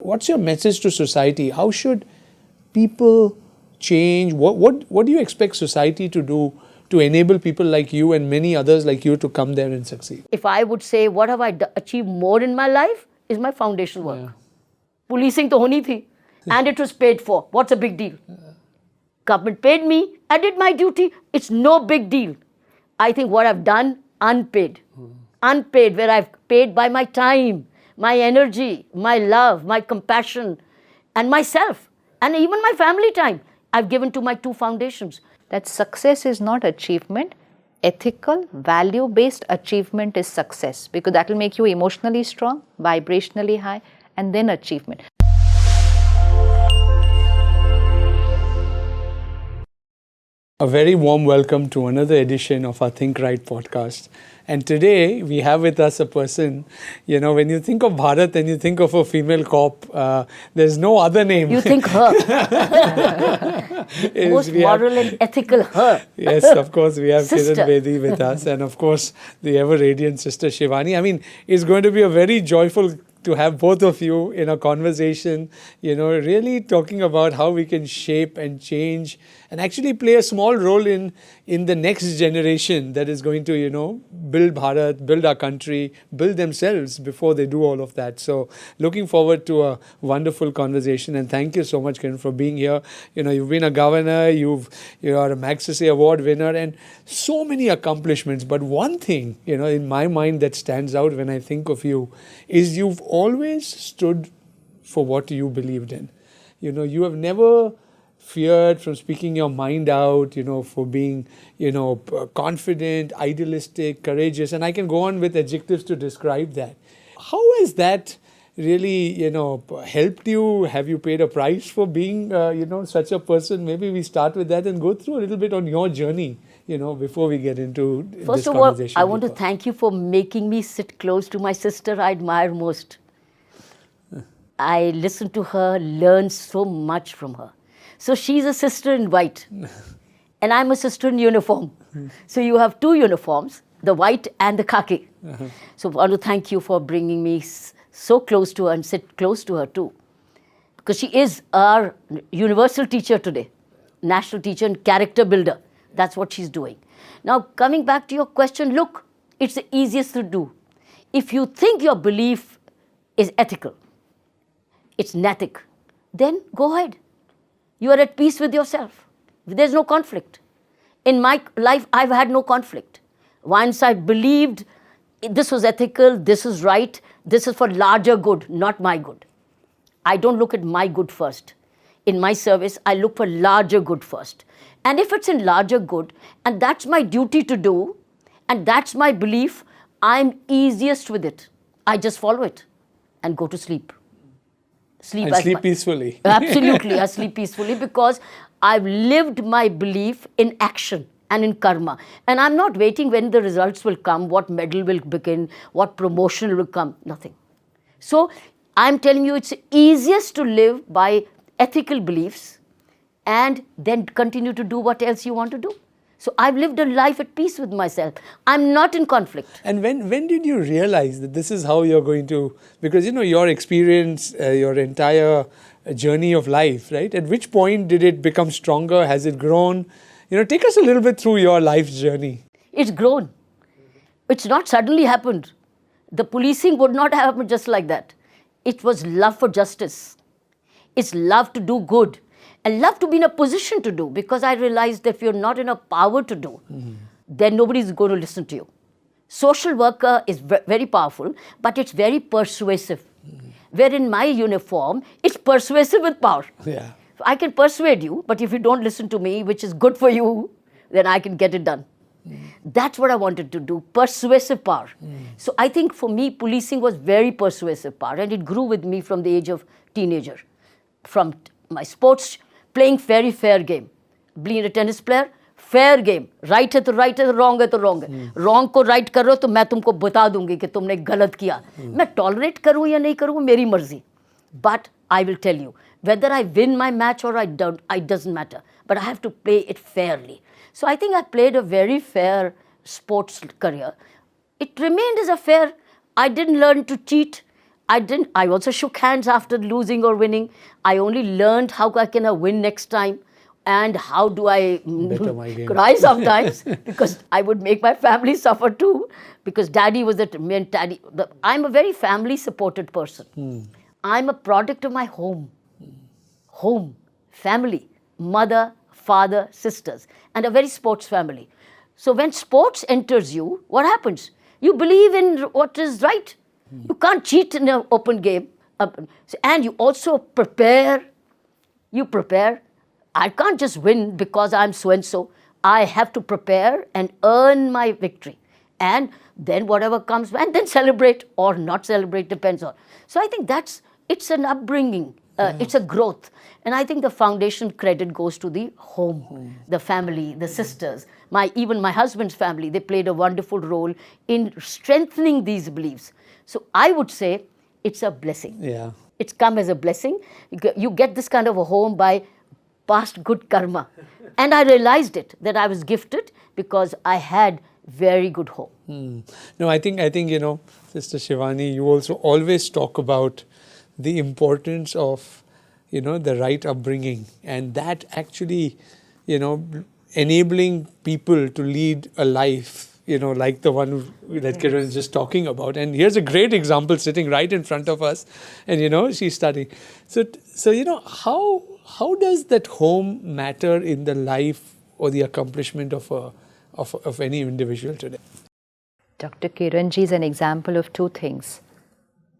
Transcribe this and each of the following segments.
What's your message to society? How should people change? What do you expect society to do to enable people like you and many others like you to come there and succeed? If I would say what have I achieved more in my life is my foundation work. Yeah. Policing to honi thi and it was paid for. What's a big deal? Government paid me. I did my duty. It's no big deal. I think what I've done, unpaid. Unpaid, where I've paid by my time, my energy, my love, my compassion, and myself, and even my family time, I've given to my two foundations. That success is not achievement. Ethical, value-based achievement is success, because that will make you emotionally strong, vibrationally high, and then achievement. A very warm welcome to another edition of our ThinkRight Podcast. And today we have with us a person, when you think of Bharat and you think of a female cop, there's no other name. You think her. Most moral and ethical her. Yes, of course, we have Sister. Kiran Bedi with us, and of course, the ever-radiant sister Shivani. I mean, it's going to be a very joyful to have both of you in a conversation, really talking about how we can shape and change and actually play a small role in the next generation that is going to, build Bharat, build our country, build themselves before they do all of that. So looking forward to a wonderful conversation, and thank you so much, Kiran, for being here. You've been a governor, you are a Magsaysay Award winner, and so many accomplishments. But one thing, in my mind that stands out when I think of you is you've always stood for what you believed in. You have never feared from speaking your mind out, for being, confident, idealistic, courageous. And I can go on with adjectives to describe that. How has that really, helped you? Have you paid a price for being, such a person? Maybe we start with that and go through a little bit on your journey, before we get into First this of all, conversation. I want to deeper. thank you for making me sit close to my sister I admire most. I listen to her, learn so much from her. So she's a sister in white, and I'm a sister in uniform. So you have two uniforms, the white and the khaki. So I want to thank you for bringing me so close to her and sit close to her too. Because she is our universal teacher today, national teacher and character builder. That's what she's doing. Now, coming back to your question, look, it's the easiest to do. If you think your belief is ethical, it's nathic, then go ahead. You are at peace with yourself. There's no conflict. In my life, I've had no conflict. Once I believed this was ethical, this is right, this is for larger good, not my good. I don't look at my good first. In my service, I look for larger good first. And if it's in larger good, and that's my duty to do, and that's my belief, I'm easiest with it. I just follow it and go to sleep. And sleep peacefully. Absolutely, I sleep peacefully because I've lived my belief in action and in karma. And I'm not waiting when the results will come, what medal will begin, what promotion will come, nothing. So I'm telling you, it's easiest to live by ethical beliefs and then continue to do what else you want to do. So I've lived a life at peace with myself. I'm not in conflict. And when did you realize that this is how you're going to, because your experience, your entire journey of life, right? At which point did it become stronger? Has it grown? Take us a little bit through your life's journey. It's grown. It's not suddenly happened. The policing would not have happened just like that. It was love for justice. It's love to do good. And love to be in a position to do, because I realized that if you're not in a power to do, then nobody's going to listen to you. Social worker is very powerful, but it's very persuasive. Where in my uniform, it's persuasive with power. Yeah. I can persuade you, but if you don't listen to me, which is good for you, then I can get it done. That's what I wanted to do, persuasive power. So I think for me, policing was very persuasive power, and it grew with me from the age of teenager. From my sports, playing very fair game. Being a tennis player, fair game. Right है तो right है, wrong है तो wrong है. Wrong को right कर रहे हो तो मैं तुमको बता दूंगी कि तुमने गलत किया. मैं tolerate करूँ या नहीं करूँ मेरी मर्जी. But I will tell you, whether I win my match or I don't, it doesn't matter. But I have to play it fairly. So I think I played a very fair sports career. It remained as a fair. I didn't learn to cheat. I also shook hands after losing or winning. I only learned how I can win next time, and how do I Better my game. cry sometimes because I would make my family suffer too, because daddy was daddy. I'm a very family supported person. I'm a product of my home, family, mother, father, sisters, and a very sports family. So when sports enters you, what happens? You believe in what is right. You can't cheat in an open game. And you also prepare. You prepare. I can't just win because I'm so-and-so. I have to prepare and earn my victory. And then whatever comes, and then celebrate or not celebrate, depends on. So I think it's an upbringing. It's a growth. And I think the foundation credit goes to the home, the family, the sisters, even my husband's family. They played a wonderful role in strengthening these beliefs. So I would say it's a blessing. Yeah. It's come as a blessing. You get this kind of a home by past good karma. And I realized it, that I was gifted because I had very good home. No, I think, Sister Shivani, you also always talk about the importance of, the right upbringing, and that actually, enabling people to lead a life, like the one that Kiran is just talking about. And here's a great example sitting right in front of us, and, she's studying. So how does that home matter in the life or the accomplishment of any individual today? Dr. Kiran ji is an example of two things.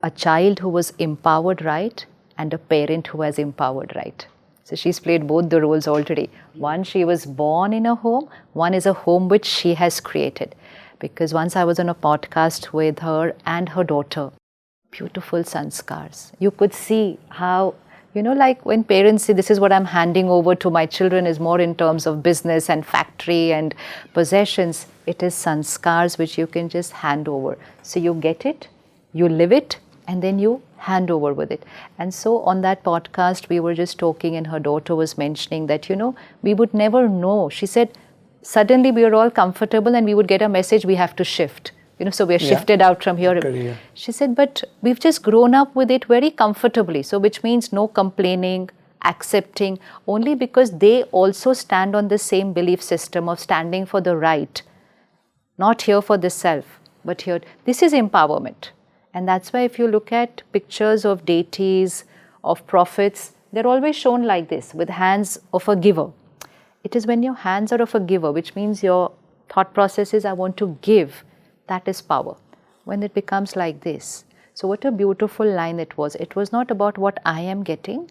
A child who was empowered right and a parent who has empowered right. So she's played both the roles already. One, she was born in a home. One is a home which she has created. Because once I was on a podcast with her and her daughter, beautiful sanskars. You could see how, like when parents say, this is what I'm handing over to my children is more in terms of business and factory and possessions. It is sanskars which you can just hand over. So you get it, you live it, and then you hand over with it. And so on that podcast, we were just talking and her daughter was mentioning that, we would never know. She said, suddenly we were all comfortable and we would get a message, we have to shift. So we are shifted out from here. Career. She said, but we've just grown up with it very comfortably. So which means no complaining, accepting, only because they also stand on the same belief system of standing for the right. Not here for the self, but here. This is empowerment. And that's why if you look at pictures of deities, of prophets, they're always shown like this, with hands of a giver. It is when your hands are of a giver, which means your thought process is, I want to give. That is power. When it becomes like this. So what a beautiful line it was. It was not about what I am getting.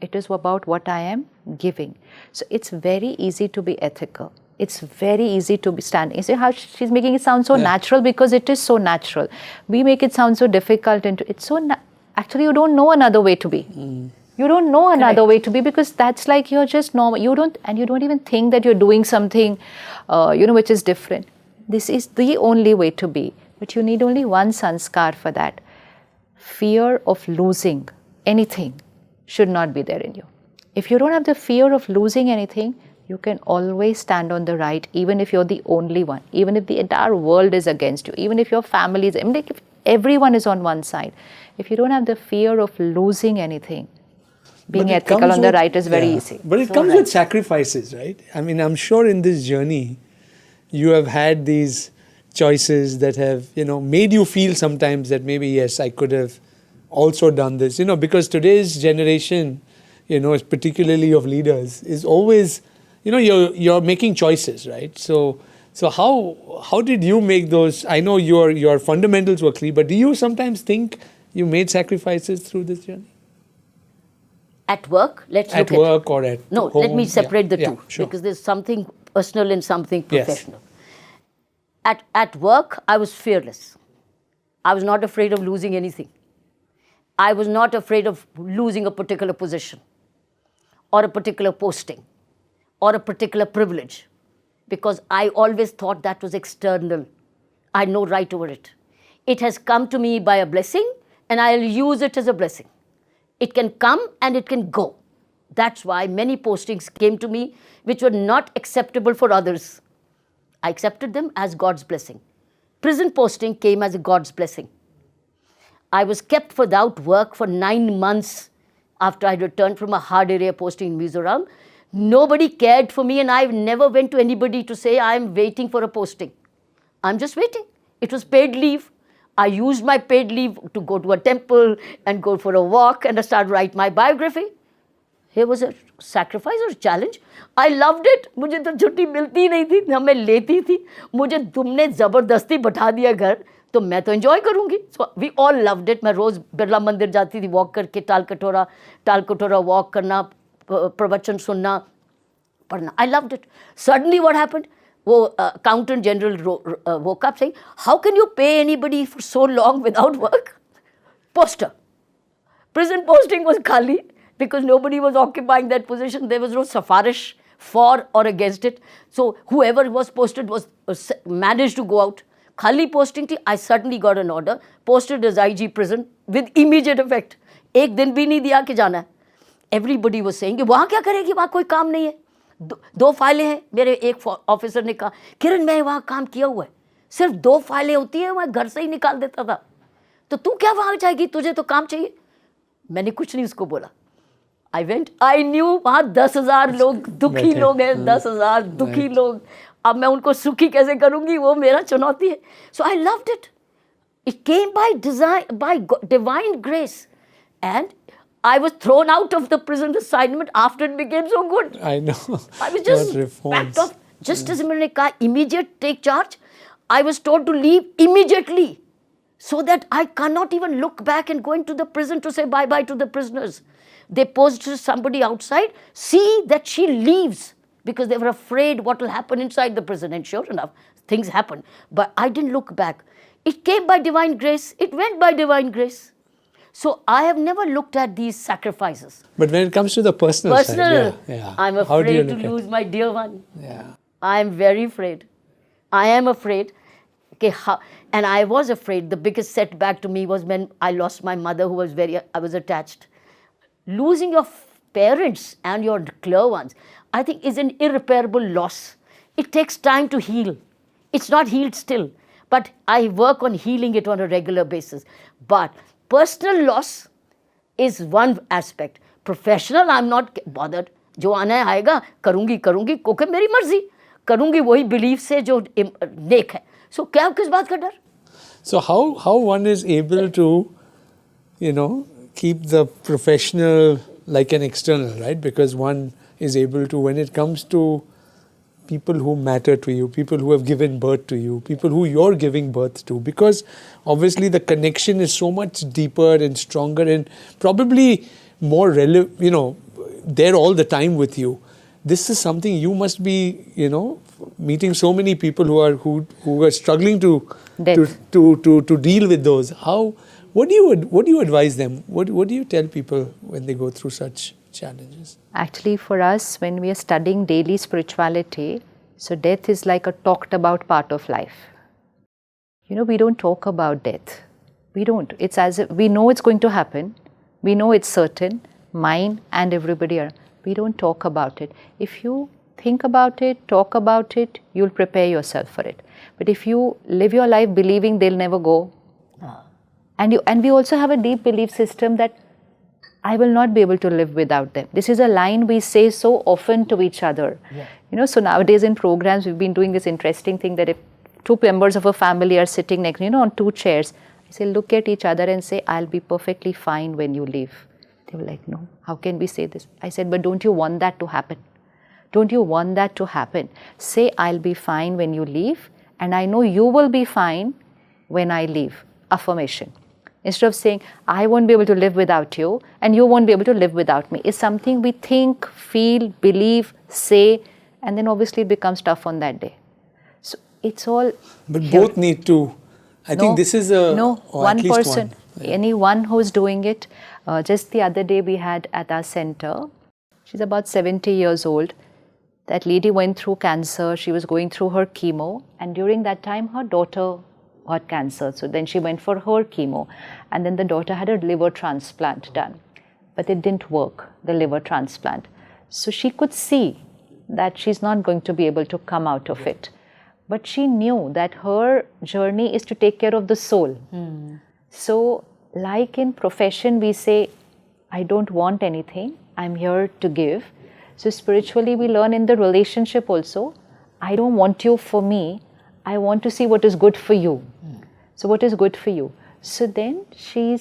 It is about what I am giving. So it's very easy to be ethical. It's very easy to be standing. You see how she's making it sound so natural, because it is so natural. We make it sound so difficult, and it's so actually you don't know another way to be. You don't know another way to be, because that's like you're just normal. You don't even think that you're doing something, which is different. This is the only way to be. But you need only one sanskar for that. Fear of losing anything should not be there in you. If you don't have the fear of losing anything, you can always stand on the right, even if you're the only one, even if the entire world is against you, even if your family is, if everyone is on one side. If you don't have the fear of losing anything, being ethical on the right is very easy. But it comes with sacrifices, right? I mean, I'm sure in this journey, you have had these choices that have, made you feel sometimes that maybe, yes, I could have also done this, because today's generation, particularly of leaders, is always, you're making choices, right? So how did you make those? I know your fundamentals were clear, but do you sometimes think you made sacrifices through this journey? At work, let's look at... At work or at No, home? let me separate the two. Sure. Because there's something personal and something professional. At work, I was fearless. I was not afraid of losing anything. I was not afraid of losing a particular position or a particular posting or a particular privilege, because I always thought that was external. I had no right over it. It has come to me by a blessing, and I'll use it as a blessing. It can come and it can go. That's why many postings came to me which were not acceptable for others. I accepted them as God's blessing. Prison posting came as a God's blessing. I was kept without work for 9 months after I returned from a hard area posting in Mizoram. Nobody cared for me, and I never went to anybody to say I'm waiting for a posting. I'm just waiting. It was paid leave. I used my paid leave to go to a temple and go for a walk, and I started write my biography. Here was a sacrifice or challenge. I loved it. मुझे तो छुट्टी मिलती ही नहीं थी, ना मैं लेती थी. मुझे तुमने ज़बरदस्ती बैठा दिया घर, तो मैं तो enjoy करूँगी. So we all loved it. मैं रोज़ बिरला मंदिर जाती थी, walk करके टाल कटोरा walk करना, प्रवचन सुनना, पढ़ना. I loved it. Suddenly what happened? वो accountant general woke up saying, how can you pay anybody for so long without work? Poster. Prison posting was khali because nobody was occupying that position. There was no safarish for or against it. So whoever was posted was managed to go out. Khali posting thi, I suddenly got an order, posted as IG prison with immediate effect. एक दिन भी नहीं दिया कि जाना है. Everybody was saying कि वहाँ क्या करेगी, वहाँ कोई काम नहीं है. दो फाइलें हैं. मेरे एक ऑफिसर ने कहा, किरण मैं वहाँ काम किया हुआ है, सिर्फ 2 फाइलें होती है, मैं घर से ही निकाल देता था, तो तू क्या वहाँ जाएगी, तुझे तो काम चाहिए. मैंने कुछ नहीं उसको बोला. I went, I knew वहाँ 10,000 लोग दुखी लोग हैं, 10,000 दुखी लोग. अब मैं उनको सुखी कैसे करूँगी, वो मेरा चुनौती है. So I loved it. It came by design, by divine grace, and I was thrown out of the prison assignment after it became so good. I know. I was just backed off. Just as मैंने कहा, immediate take charge, I was told to leave immediately, so that I cannot even look back and go into the prison to say bye-bye to the prisoners. They posted somebody outside, see that she leaves, because they were afraid what will happen inside the prison. And sure enough, things happened. But I didn't look back. It came by divine grace. It went by divine grace. So I have never looked at these sacrifices. But when it comes to the personal side, yeah. I'm How do you afraid to look lose my dear one. Yeah. I am very afraid. I am afraid. And I was afraid. The biggest setback to me was when I lost my mother, who was I was attached. Losing your parents and your clear ones, I think, is an irreparable loss. It takes time to heal. It's not healed still, but I work on healing it on a regular basis. But personal loss is one aspect. Professional, I'm not bothered. जो आना है आएगा, करूँगी क्योंकि मेरी मर्जी, करूँगी वही belief से जो नेक है. So क्या किस बात का डर? So how one is able to, keep the professional like an external, right? Because one is able to, when it comes to people who matter to you, people who have given birth to you, people who you're giving birth to, because obviously the connection is so much deeper and stronger and probably more relevant, there all the time with you. This is something you must be, meeting so many people who are struggling to deal with those. What do you advise them? What do you tell people when they go through such challenges? Actually, for us, when we are studying daily spirituality, so death is like a talked about part of life. We don't talk about death. We don't. It's as if we know it's going to happen. We know it's certain. Mine and everybody are. We don't talk about it. If you think about it, talk about it, you'll prepare yourself for it. But if you live your life believing they'll never go, and we also have a deep belief system that I will not be able to live without them. This is a line we say so often to each other. Yeah. So nowadays in programs, we've been doing this interesting thing that if 2 members of a family are sitting next, on 2 chairs, I say, look at each other and say, I'll be perfectly fine when you leave. They were like, no, how can we say this? I said, but don't you want that to happen? Don't you want that to happen? Say, I'll be fine when you leave, and I know you will be fine when I leave. Affirmation. Instead of saying, I won't be able to live without you and you won't be able to live without me. It's something we think, feel, believe, say, and then obviously it becomes tough on that day. So it's all... But here. Both need to... I think this is a... No, one person, anyone who's doing it. Just the other day we had at our center, she's about 70 years old. That lady went through cancer. She was going through her chemo. And during that time, her daughter got cancer. So then she went for her chemo. And then the daughter had a liver transplant done. But it didn't work, the liver transplant. So she could see that she's not going to be able to come out of it. But she knew that her journey is to take care of the soul. So like in profession, we say, I don't want anything, I'm here to give. So spiritually, we learn in the relationship also, I don't want you for me, I want to see what is good for you. So what is good for you? So then she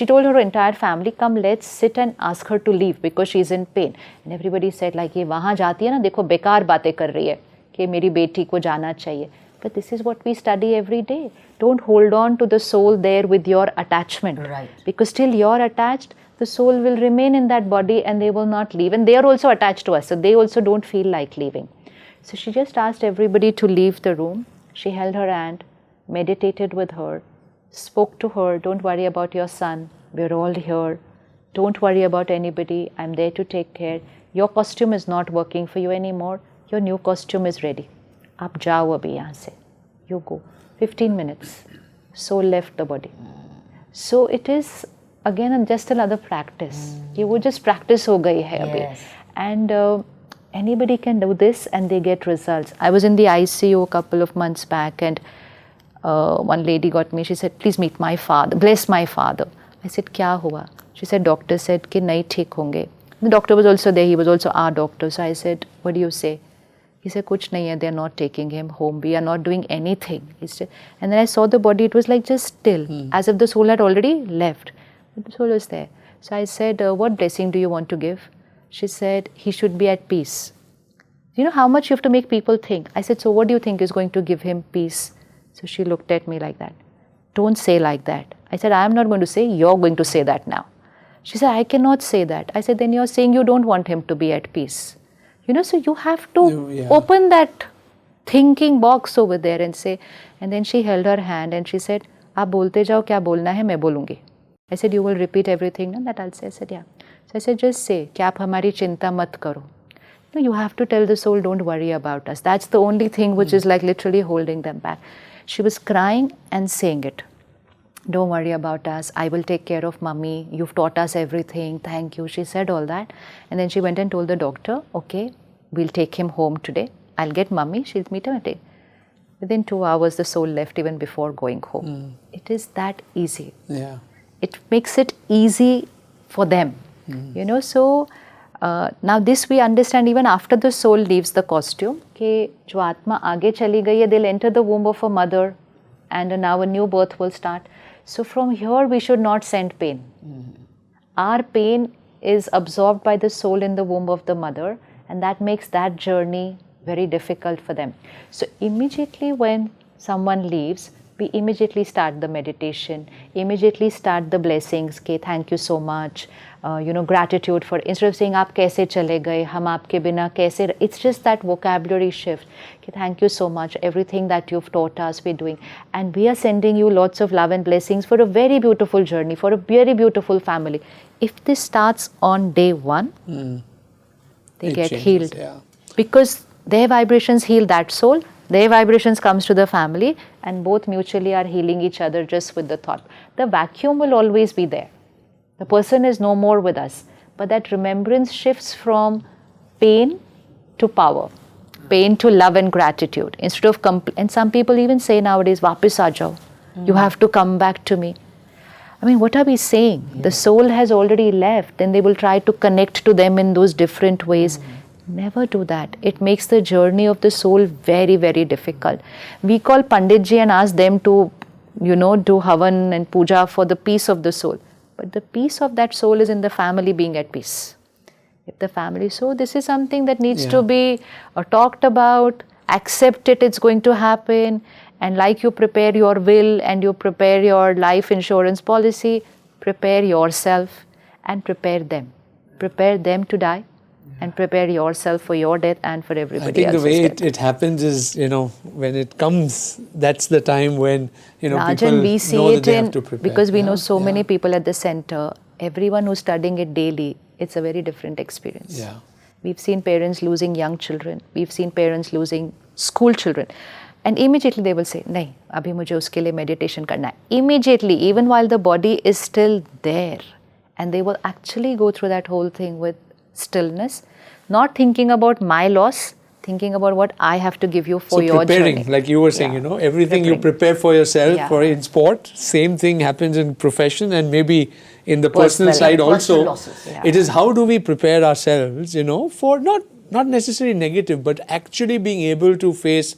told her entire family, come, let's sit and ask her to leave because she's in pain. And everybody said, like, ये वहाँ जाती है ना, देखो बेकार बातें कर रही है कि मेरी बेटी को जाना चाहिए. But this is what we study every day. Don't hold on to the soul there with your attachment. Right. Because till you're attached, the soul will remain in that body and they will not leave. And they are also attached to us, so they also don't feel like leaving. So she just asked everybody to leave the room. She held her hand, meditated with her, spoke to her, don't worry about your son, we're all here. Don't worry about anybody, I'm there to take care. Your costume is not working for you anymore, your new costume is ready. आप जाओ अभी यहाँ से. You go. 15 minutes. Soul left the body. So it is again just another practice. ये वो just practice हो गई है अभी. And anybody can do this and they get results. I was in the ICU a couple of months back and one lady got me. She said, please meet my father, bless my father. I said, क्या हुआ? She said, doctor said कि नहीं ठीक होंगे. The doctor was also there. He was also our doctor. So I said, what do you say? He said, kuch nahi hai, they are not taking him home. We are not doing anything. And then I saw the body, it was like just still, as if the soul had already left. But the soul was there. So I said, what blessing do you want to give? She said, he should be at peace. You know how much you have to make people think? I said, so what do you think is going to give him peace? So she looked at me like that. Don't say like that. I said, I am not going to say, you're going to say that now. She said, I cannot say that. I said, then you're saying you don't want him to be at peace. You know, so you have to open that thinking box over there and say, and then she held her hand and she said, आप बोलते जाओ क्या बोलना है मैं बोलूँगी. I said, you will repeat everything no? That I'll say. I said, yeah. So I said, just say कि आप हमारी चिंता मत करो. No, you have to tell the soul, don't worry about us. That's the only thing which is like literally holding them back. She was crying and saying it. Don't worry about us. I will take care of mummy. You've taught us everything. Thank you. She said all that. And then she went and told the doctor, okay, we'll take him home today. I'll get mummy. She'll meet him. Within 2 hours, the soul left even before going home. It is that easy. Yeah. It makes it easy for them. You know, so now this we understand even after the soul leaves the costume, कि जो आत्मा आगे चली गई है, they'll enter the womb of a mother and now a new birth will start. So from here we should not send pain. Our pain is absorbed by the soul in the womb of the mother and that makes that journey very difficult for them. So immediately when someone leaves, we immediately start the meditation, immediately start the blessings, okay, thank you so much, gratitude for, instead of saying, aap kaise chale gaye, hum aapke bina kaise, it's just that vocabulary shift, okay, thank you so much, everything that you've taught us, we're doing, and we are sending you lots of love and blessings for a very beautiful journey, for a very beautiful family. If this starts on day one, they get healed, because their vibrations heal that soul, their vibrations comes to the family and both mutually are healing each other just with the thought. The vacuum will always be there. The person is no more with us. But that remembrance shifts from pain to power. Pain to love and gratitude. Instead of, and some people even say nowadays, Vapis aa jao. You have to come back to me. I mean, what are we saying? The soul has already left and they will try to connect to them in those different ways. Never do that. It makes the journey of the soul very, very difficult. We call Panditji and ask them to, do Havan and Puja for the peace of the soul. But the peace of that soul is in the family being at peace. If the family, so this is something that needs to be talked about, accept it, it's going to happen. And like you prepare your will and you prepare your life insurance policy, prepare yourself and prepare them. Prepare them to die. And prepare yourself for your death and for everybody else's death. I think the way it happens is, when it comes, that's the time when, Rajan, people we see know it that they have to prepare. Because we know so many people at the center, everyone who's studying it daily, it's a very different experience. Yeah. We've seen parents losing young children. We've seen parents losing school children. And immediately they will say, nahi, abhi mujhe uske liye meditation karna hai. Immediately, even while the body is still there. And they will actually go through that whole thing with stillness, not thinking about my loss, thinking about what I have to give you for So your preparing, journey. like you were saying, Yeah. everything you Preparing. prepare for yourself Yeah. for in sport, same thing happens in profession and maybe in the personal side personal also. losses. Yeah. It is how do we prepare ourselves, for not necessarily negative, but actually being able to face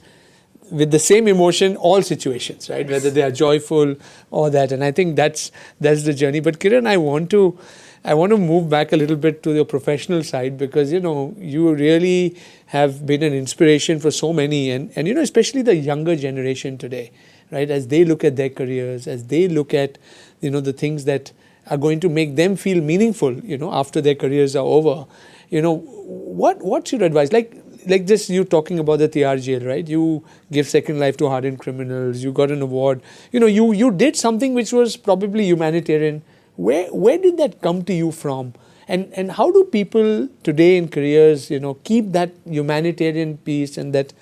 with the same emotion all situations, right? Whether they are joyful or that. And I think that's the journey. But Kiran, I want to move back a little bit to your professional side, because you really have been an inspiration for so many, and especially the younger generation today, right? As they look at their careers, as they look at the things that are going to make them feel meaningful, after their careers are over. What's your advice? Like just you talking about the TR jail, right? You give second life to hardened criminals. You got an award. You did something which was probably humanitarian. Where did that come to you from? And how do people today in careers, keep that humanitarian piece and that,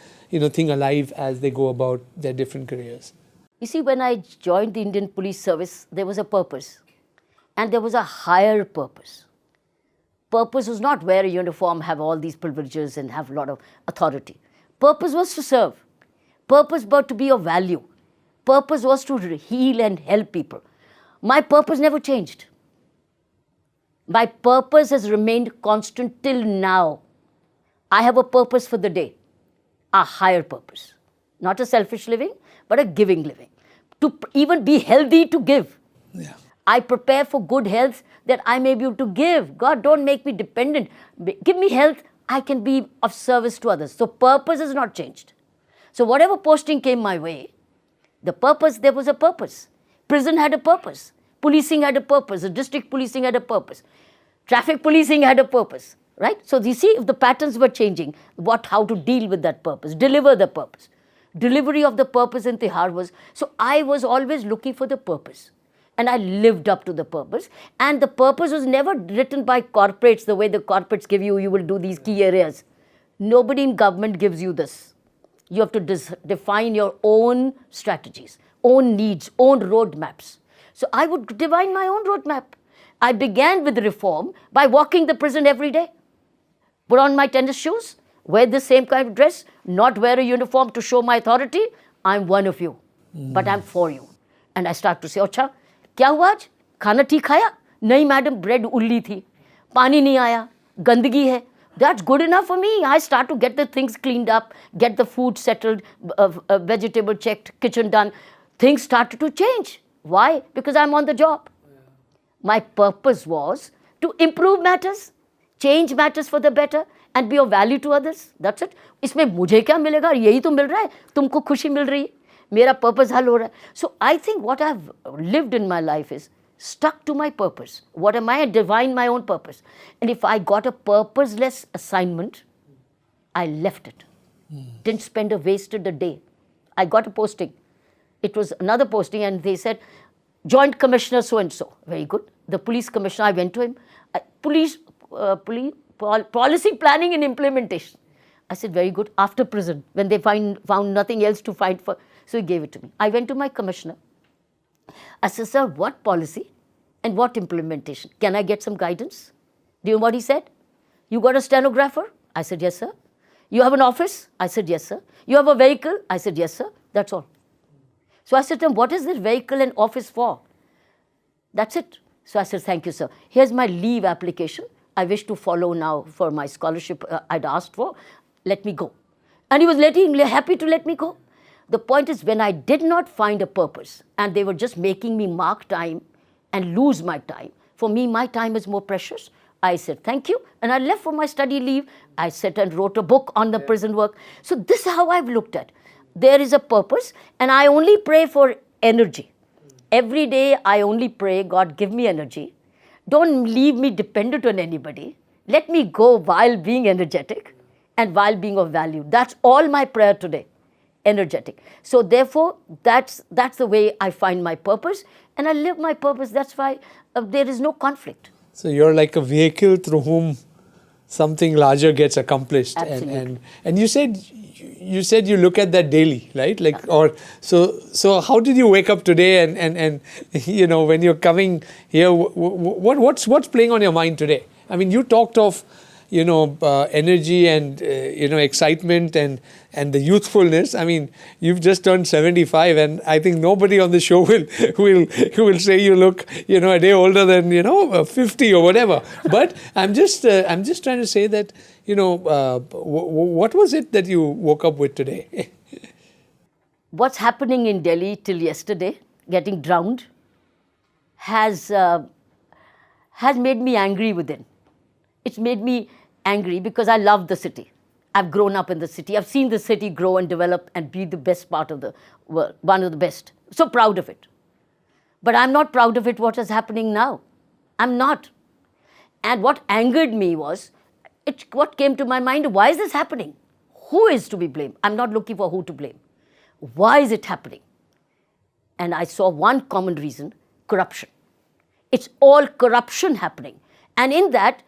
thing alive as they go about their different careers? You see, when I joined the Indian Police Service, there was a purpose. And there was a higher purpose. Purpose was not wear a uniform, have all these privileges and have a lot of authority. Purpose was to serve. Purpose was to be of value. Purpose was to heal and help people. My purpose never changed. My purpose has remained constant till now. I have a purpose for the day, a higher purpose. Not a selfish living, but a giving living. To even be healthy, to give. Yeah. I prepare for good health that I may be able to give. God, don't make me dependent. Give me health, I can be of service to others. So purpose has not changed. So whatever posting came my way, there was a purpose. Prison had a purpose. Policing had a purpose. The district policing had a purpose. Traffic policing had a purpose, right? So you see, if the patterns were changing, how to deal with that purpose, deliver the purpose. Delivery of the purpose in Tihar was, so I was always looking for the purpose. And I lived up to the purpose. And the purpose was never written by corporates, the way the corporates give you will do these key areas. Nobody in government gives you this. You have to define your own strategies, own needs, own roadmaps. So I would define my own roadmap. I began with reform by walking the prison every day. Put on my tennis shoes, wear the same kind of dress, not wear a uniform to show my authority. I'm one of you, but I'm for you. And I start to say, Ocha, क्या हुआ आज? खाना ठीक खाया? नहीं madam, bread उल्ली थी, पानी नहीं आया, गंदगी है. That's good enough for me. I start to get the things cleaned up, get the food settled, vegetable checked, kitchen done. Things started to change. Why? Because I'm on the job. My purpose was to improve matters, change matters for the better, and be of value to others. That's it. इसमें मुझे क्या मिलेगा? यही तो मिल रहा है. तुमको खुशी मिल रही है. मेरा purpose हल हो रहा है. So I think what I've lived in my life is stuck to my purpose. What am I? Divine my own purpose. And if I got a purposeless assignment, I left it. Didn't spend a wasted a day. I got a posting. It was another posting and they said, Joint Commissioner so-and-so. Very good. The police commissioner, I went to him. Policy planning and implementation. I said, very good. After prison, when they found nothing else to fight for. So he gave it to me. I went to my commissioner. I said, sir, what policy and what implementation? Can I get some guidance? Do you know what he said? You got a stenographer? I said, yes, sir. You have an office? I said, yes, sir. You have a vehicle? I said, yes, sir. That's all. So I said to him, what is this vehicle and office for? That's it. So I said, thank you, sir. Here's my leave application. I wish to follow now for my scholarship I'd asked for. Let me go. And he was happy to let me go. The point is, when I did not find a purpose and they were just making me mark time and lose my time, for me, my time is more precious. I said, thank you. And I left for my study leave. I sat and wrote a book on the prison work. So this is how I've looked at. There is a purpose and I only pray for energy. Every day I only pray, God, give me energy. Don't leave me dependent on anybody. Let me go while being energetic and while being of value. That's all my prayer today. Energetic. So therefore, that's the way I find my purpose and I live my purpose. That's why there is no conflict. So you're like a vehicle through whom something larger gets accomplished. Absolutely. And you said you look at that daily, right? So how did you wake up today and when you're coming here, what's playing on your mind today? I mean, you talked of energy and excitement and the youthfulness. I mean, you've just turned 75, and I think nobody on the show will say you look a day older than 50 or whatever. But I'm just trying to say that what was it that you woke up with today? What's happening in Delhi till yesterday, getting drowned, has made me angry within. It's made me angry because I love the city. I've grown up in the city. I've seen the city grow and develop and be the best part of the world, one of the best. So proud of it. But I'm not proud of it what is happening now. I'm not. And what angered me was, what came to my mind, why is this happening? Who is to be blamed? I'm not looking for who to blame. Why is it happening? And I saw one common reason, corruption. It's all corruption happening. And in that,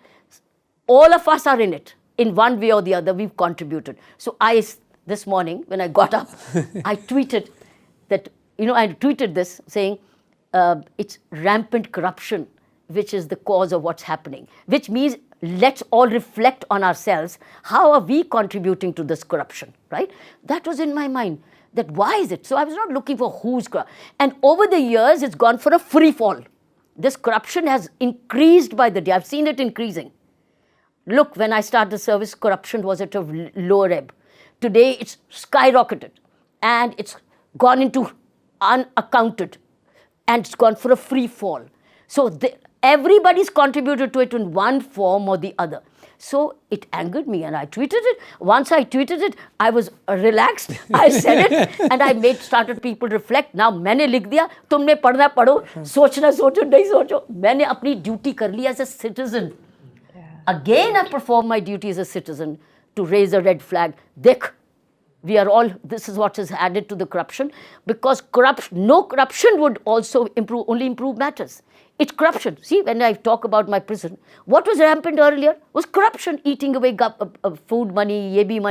all of us are in it. In one way or the other, we've contributed. So this morning, when I got up, I tweeted this saying, it's rampant corruption which is the cause of what's happening. Which means, let's all reflect on ourselves. How are we contributing to this corruption, right? That was in my mind. That why is it? So I was not looking for who's corrupt. And over the years, it's gone for a free fall. This corruption has increased by the day. I've seen it increasing. Look, when I started the service, corruption was at a lower ebb. Today, it's skyrocketed. And it's gone into unaccounted. And it's gone for a free fall. So everybody's contributed to it in one form or the other. So it angered me and I tweeted it. Once I tweeted it, I was relaxed. I said it and I started people reflect. Now मैंने लिख दिया, तुमने पढ़ना पढ़ो, सोचना सोचो, नहीं सोचो. मैंने अपनी duty कर ली as a citizen. Again, I perform my duty as a citizen to raise a red flag. Dekh, this is what is added to the corruption, because no corruption would also only improve matters. It's corruption. See, when I talk about my prison, what was rampant earlier was corruption, eating away food money, ye bhi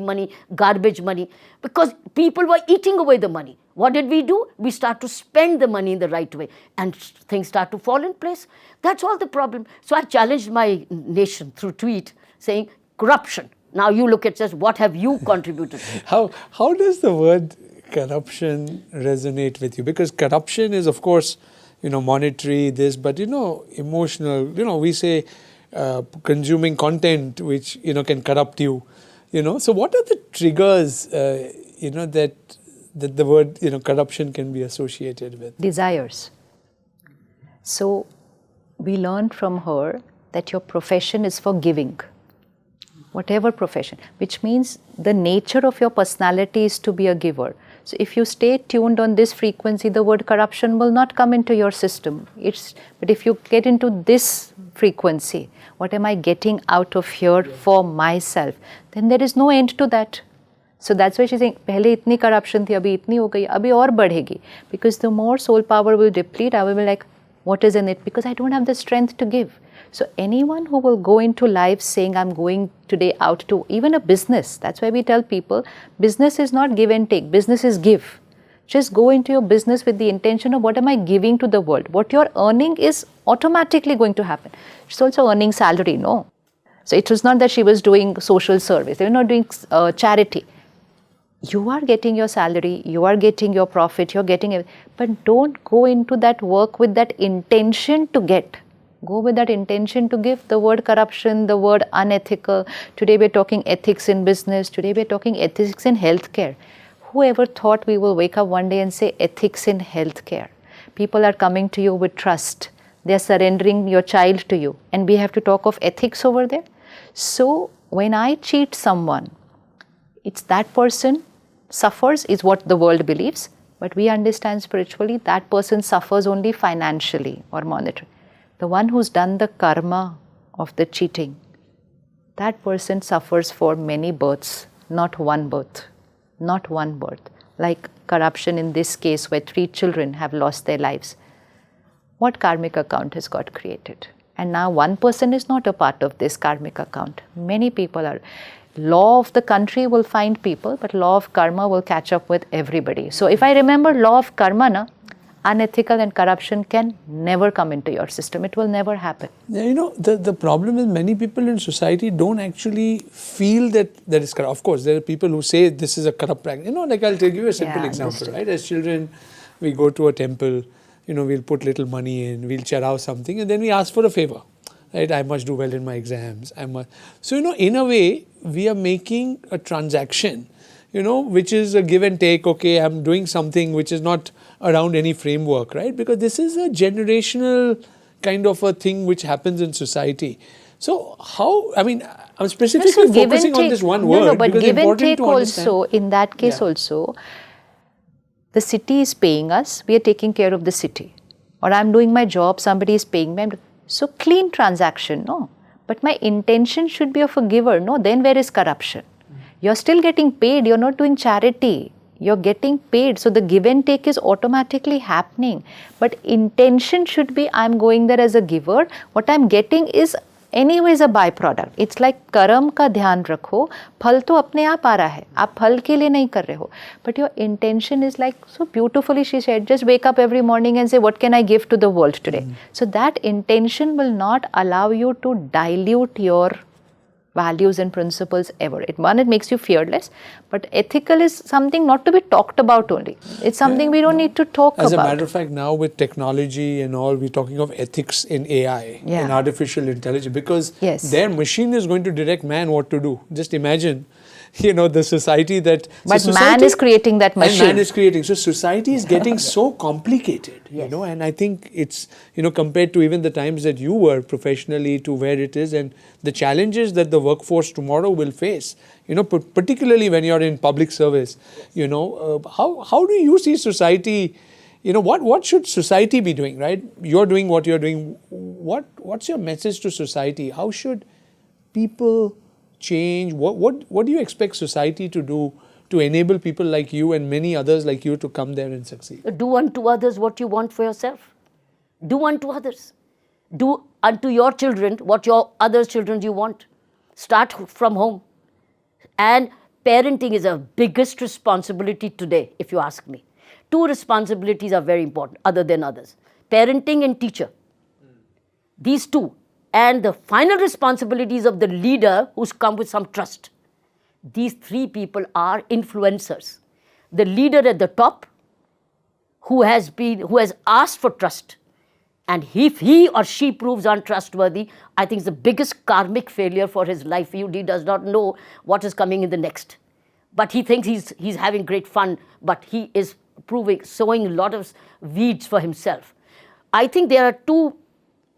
money, garbage money, because people were eating away the money. What did we do? We start to spend the money in the right way and things start to fall in place. That's all the problem. So I challenged my nation through tweet saying, corruption. Now you look at just what have you contributed? How does the word corruption resonate with you? Because corruption is, of course, monetary, this, but, emotional, we say consuming content which, can corrupt you, So what are the triggers, that the word, corruption can be associated with? Desires. So we learned from her that your profession is for giving. Whatever profession, which means the nature of your personality is to be a giver. So if you stay tuned on this frequency, the word corruption will not come into your system. But if you get into this frequency, what am I getting out of here for myself? Then there is no end to that. So that's why she's saying, पहले इतनी corruption थी, अभी इतनी हो गई, अभी और बढ़ेगी. Because the more soul power will deplete, I will be like, what is in it? Because I don't have the strength to give. So anyone who will go into life saying, I'm going today out to even a business, that's why we tell people, business is not give and take, business is give. Just go into your business with the intention of what am I giving to the world. What you're earning is automatically going to happen. She's also earning salary, no. So it was not that she was doing social service, they were not doing charity. You are getting your salary, you are getting your profit, you're getting it. But don't go into that work with that intention to get. Go with that intention to give. The word corruption, the word unethical. Today we're talking ethics in business. Today we're talking ethics in healthcare. Whoever thought we will wake up one day and say ethics in healthcare? People are coming to you with trust. They're surrendering your child to you. And we have to talk of ethics over there. So when I cheat someone, it's that person suffers is what the world believes. But we understand spiritually that person suffers only financially or monetarily. The one who's done the karma of the cheating, that person suffers for many births, not one birth, not one birth. Like corruption in this case where 3 children have lost their lives. What karmic account has got created? And now one person is not a part of this karmic account. Many people are. Law of the country will find people, but law of karma will catch up with everybody. So if I remember law of karma, unethical and corruption can never come into your system. It will never happen. Yeah, the problem is many people in society don't actually feel that is corrupt. Of course, there are people who say this is a corrupt practice. Like I'll give you a simple example, right? As children, we go to a temple, we'll put little money in, we'll charav something, and then we ask for a favor, right? I must do well in my exams. So, in a way, we are making a transaction, which is a give and take. Okay, I'm doing something which is not around any framework, right? Because this is a generational kind of a thing which happens in society. So I'm specifically focusing on this one word. No, but because give and take to understand. also, in that case also, the city is paying us, we are taking care of the city. Or I'm doing my job, somebody is paying me. So clean transaction, no. But my intention should be of a giver, no. Then where is corruption? You're still getting paid, you're not doing charity. You're getting paid, so the give and take is automatically happening. But intention should be, I'm going there as a giver. What I'm getting is anyways a byproduct. It's like कर्म का ध्यान रखो, फल तो अपने आप आ रहा है, आप फल के लिए नहीं कर रहे हो. But your intention is like, so beautifully she said, just wake up every morning and say, what can I give to the world today? So that intention will not allow you to dilute your values and principles ever. It makes you fearless, but ethical is something not to be talked about only. It's something we don't need to talk about. As a matter of fact, now with technology and all, we're talking of ethics in AI, in artificial intelligence, because their machine is going to direct man what to do. Just imagine, the society that... But man is creating that machine. And man is creating. So society is getting so complicated, and I think it's, compared to even the times that you were professionally to where it is, and the challenges that the workforce tomorrow will face, particularly when you're in public service, how do you see society, what should society be doing, right? You're doing what you're doing. What's your message to society? How should people change? What do you expect society to do to enable people like you and many others like you to come there and succeed? Do unto others what you want for yourself. Do unto others. Do unto your children what your other children you want. Start from home. And parenting is a biggest responsibility today, if you ask me. Two responsibilities are very important, other than others. Parenting and teacher. These two. And the final responsibilities of the leader who's come with some trust. These three people are influencers. The leader at the top, who has asked for trust. And if he or she proves untrustworthy, I think it's the biggest karmic failure for his life. He does not know what is coming in the next. But he thinks he's having great fun, but he is sowing a lot of weeds for himself. I think there are two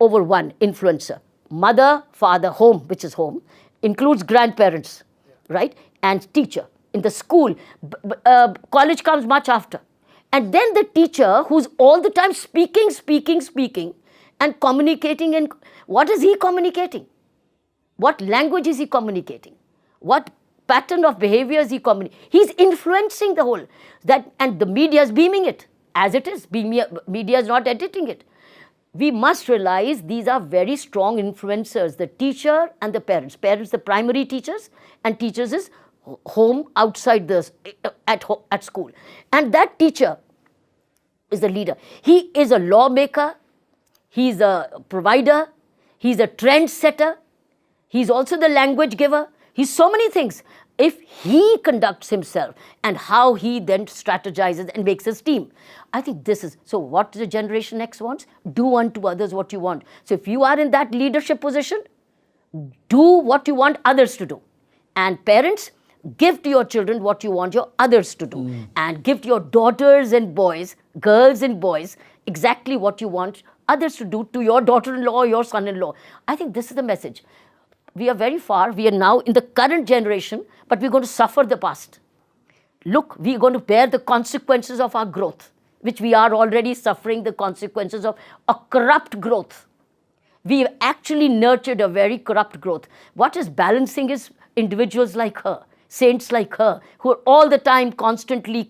over one influencer. Mother, father, home, which is home, includes grandparents, right? And teacher. In the school, college comes much after. And then the teacher who's all the time speaking and communicating. And what is he communicating? What language is he communicating? What pattern of behavior is he communicating? He's influencing the whole. And the media is beaming it as it is. Media is not editing it. We must realize these are very strong influencers, the teacher and the parents. Parents, the primary teachers, and teachers is home, outside at school. And that teacher is the leader. He is a lawmaker, he's a provider, he's a trend setter, he's also the language giver, he's so many things. If he conducts himself and how he then strategizes and makes his team, I think this is, so what the Generation X wants? Do unto others what you want. So if you are in that leadership position, do what you want others to do. And parents, give to your children what you want your others to do. And give to your daughters and boys, girls and boys, exactly what you want others to do to your daughter-in-law or your son-in-law. I think this is the message. We are very far. We are now in the current generation, but we're going to suffer the past. Look, we're going to bear the consequences of our growth, which we are already suffering the consequences of a corrupt growth. We've actually nurtured a very corrupt growth. What is balancing is individuals like her, saints like her, who are all the time constantly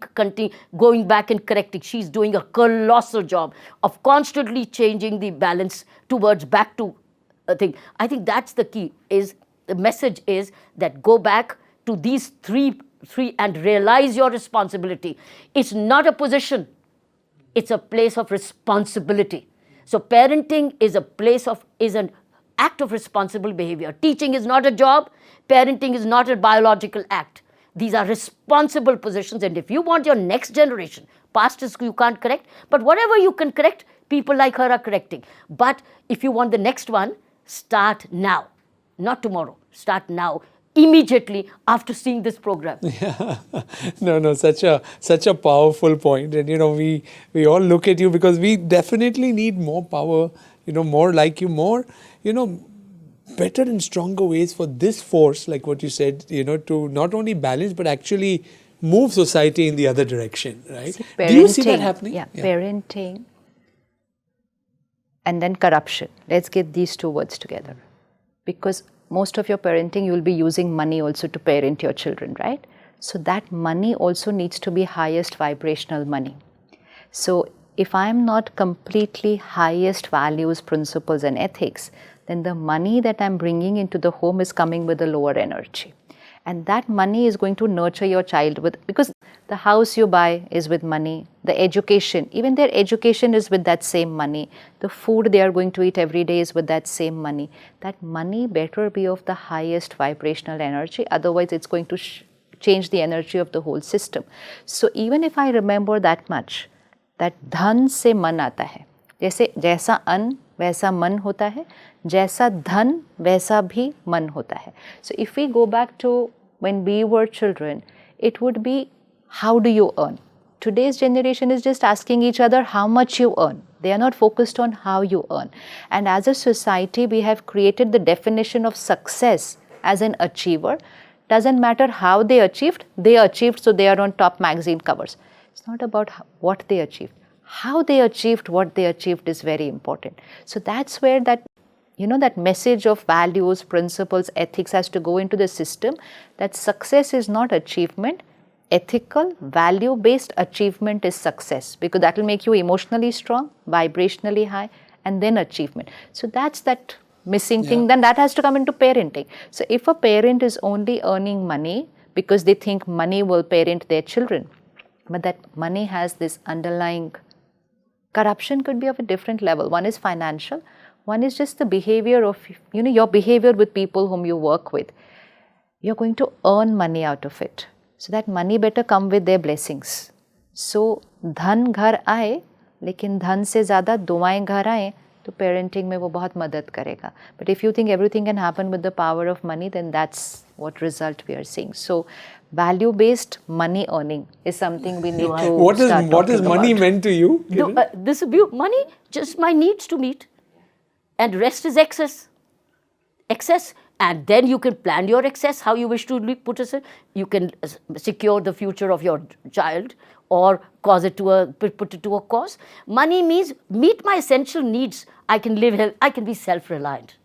going back and correcting. She's doing a colossal job of constantly changing the balance towards back to a thing. I think that's the key. The message is that go back to these three and realize your responsibility. It's not a position. It's a place of responsibility. So parenting is an act of responsible behavior. Teaching is not a job. Parenting is not a biological act. These are responsible positions, and if you want your next generation, past is you can't correct, but whatever you can correct, people like her are correcting. But if you want the next one, start now, not tomorrow. Start now, immediately after seeing this program. Yeah. No, such a powerful point. And we all look at you because we definitely need more power, more like you, more, better and stronger ways for this force, like what you said, to not only balance but actually move society in the other direction, right? See, do you see that happening? Yeah, parenting and then corruption. Let's get these two words together. Because most of your parenting, you will be using money also to parent your children, right? So that money also needs to be highest vibrational money. So if I am not completely highest values, principles and ethics, then the money that I'm bringing into the home is coming with a lower energy. And that money is going to nurture your child with, because the house you buy is with money, the education, even their education is with that same money, the food they are going to eat every day is with that same money. That money better be of the highest vibrational energy, otherwise it's going to change the energy of the whole system. So even if I remember that much, that धन से मन आता है, जैसे जैसा अन्न वैसा मन होता है, जैसा धन वैसा भी मन होता है. So if we go back to when we were children, it would be, how do you earn? Today's generation is just asking each other how much you earn. They are not focused on how you earn. And as a society, we have created the definition of success as an achiever. Doesn't matter how they achieved, so they are on top magazine covers. It's not about what they achieved. How they achieved what they achieved is very important. So that's where that message of values, principles, ethics has to go into the system, that success is not achievement. Ethical, value-based achievement is success, because that will make you emotionally strong, vibrationally high, and then achievement. So that's that missing thing. Then that has to come into parenting. So if a parent is only earning money because they think money will parent their children, but that money has this underlying corruption, could be of a different level. One is financial, one is just the behavior of, your behavior with people whom you work with. You're going to earn money out of it. So that money better come with their blessings. So धन घर आए, लेकिन धन से ज़्यादा दुआएं घर आए, तो parenting में वो बहुत मदद करेगा. But if you think everything can happen with the power of money, then that's what result we are seeing. So value-based money earning is something we need to What is money about. meant to you? This money, just my needs to meet, and rest is excess. And then you can plan your excess how you wish to put it. You can secure the future of your child or put it to a cause. Money means meet my essential needs. I can live, I can be self-reliant.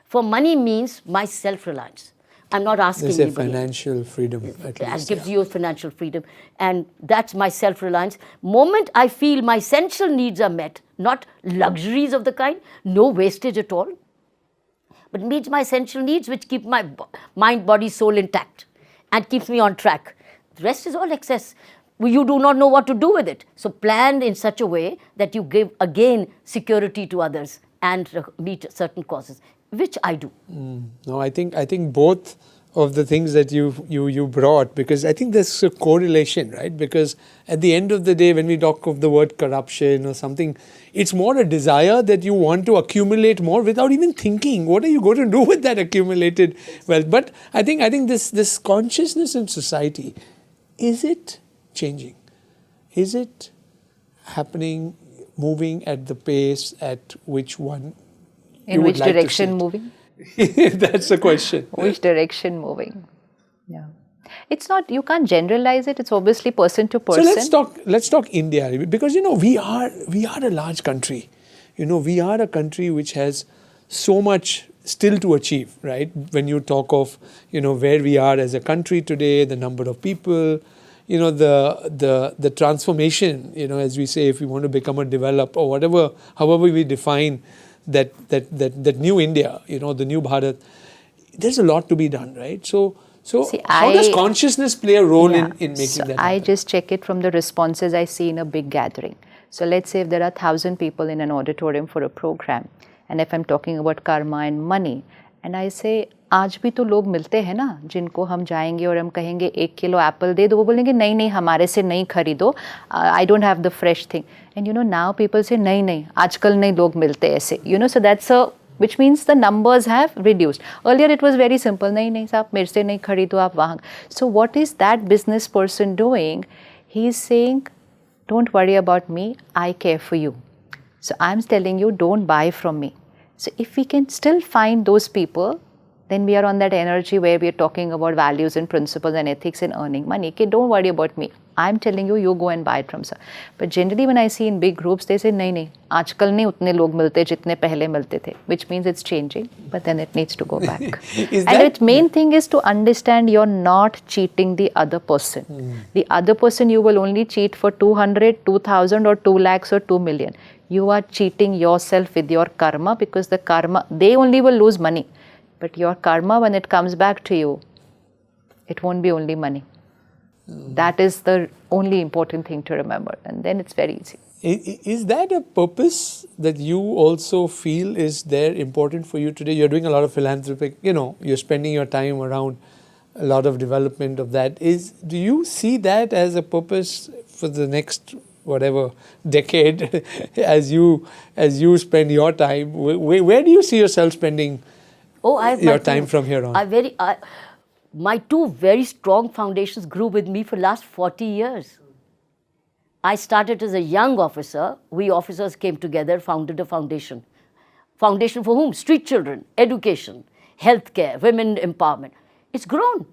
For money means my self-reliance. I'm not asking There's a anybody. Financial freedom, at That least. gives you financial freedom, and that's my self-reliance. Moment I feel my essential needs are met, not luxuries of the kind, no wastage at all, but meets my essential needs, which keep my mind, body, soul intact and keeps me on track. The rest is all excess. You do not know what to do with it. So plan in such a way that you give, again, security to others and meet certain causes, which I do. No, I think both of the things that you brought, because I think there's a correlation, right? Because at the end of the day, when we talk of the word corruption or something, it's more a desire that you want to accumulate more without even thinking, what are you going to do with that accumulated wealth? But I think this consciousness in society, is it changing? Is it happening, moving at the pace at which one in which direction moving? That's the question. Which direction moving? Yeah. It's not, you can't generalize it. It's obviously person to person. So let's talk India, because we are a large country. We are a country which has so much still to achieve, right? When you talk of where we are as a country today, the number of people, the transformation, as we say, if we want to become a developed or whatever, however we define that new India, the new Bharat, there's a lot to be done, right? So see, how does consciousness play a role in making that happen? I just check it from the responses I see in a big gathering. So let's say if there are 1,000 people in an auditorium for a program, and if I'm talking about karma and money, and I say, आज भी तो लोग मिलते हैं ना जिनको हम जाएंगे और हम कहेंगे 1 किलो एप्पल दे दो, वो बोलेंगे नहीं नहीं हमारे से नहीं खरीदो, I don't have the fresh thing. And you know now people से नहीं नहीं आजकल नहीं लोग मिलते ऐसे, you know. So that's a which means the numbers have reduced. Earlier it was very simple, nahi nahi saab mere se nahi kharido aap wahan. So what is that business person doing? He is saying, don't worry about me, I care for you. So I'm telling you, don't buy from me. So if we can still find those people, then we are on that energy where we are talking about values and principles and ethics and earning money. Okay, don't worry about me. I'm telling you, you go and buy it from sir. But generally when I see in big groups, they say, nahi, आजकल नहीं उतने लोग मिलते जितने पहले मिलते थे, which means it's changing, but then it needs to go back. And its main thing is to understand you're not cheating the other person. The other person you will only cheat for 200, 2,000 or 2 lakhs or 2 million. You are cheating yourself with your karma, because the karma, they only will lose money. But your karma, when it comes back to you, it won't be only money. That is the only important thing to remember. And then it's very easy. Is that a purpose that you also feel is there important for you today? You're doing a lot of philanthropic, you're spending your time around a lot of development of that. Do you see that as a purpose for the next whatever decade as you spend your time? Where do you see yourself spending your time from here on? My 2 very strong foundations grew with me for last 40 years. I started as a young officer. We officers came together, founded a foundation. Foundation for whom? Street children, education, healthcare, women empowerment. It's grown.